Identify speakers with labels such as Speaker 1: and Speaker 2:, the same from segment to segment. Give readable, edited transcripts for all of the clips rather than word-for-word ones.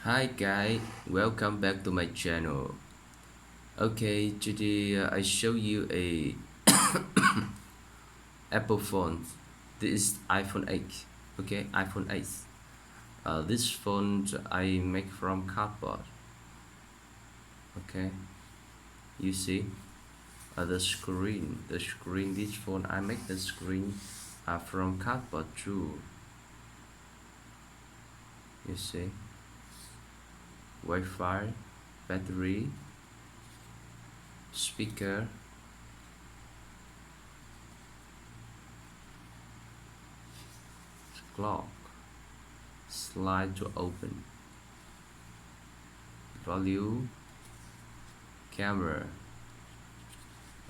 Speaker 1: Hi guys, welcome back to my channel. Okay, today I show you a Apple phone. This is iPhone 8. Okay, iPhone 8. This phone I make from cardboard. Okay, you see the screen. This phone I make the screen from cardboard too. You see, Wi-Fi, battery, speaker, clock, slide to open, volume, camera.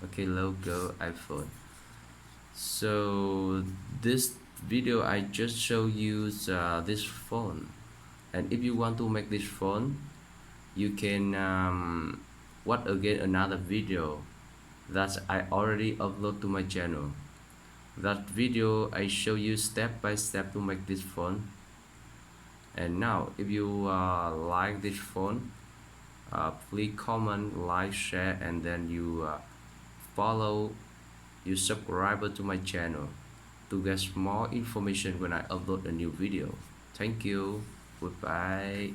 Speaker 1: Okay, logo iPhone. So this video I just show you this phone, and if you want to make this phone, you can watch again another video that I already upload to my channel. That video I show you step by step to make this phone. And now if you like this phone, please comment, like, share, and then you follow, you subscribe to my channel to get more information when I upload a new video. Thank you. Goodbye.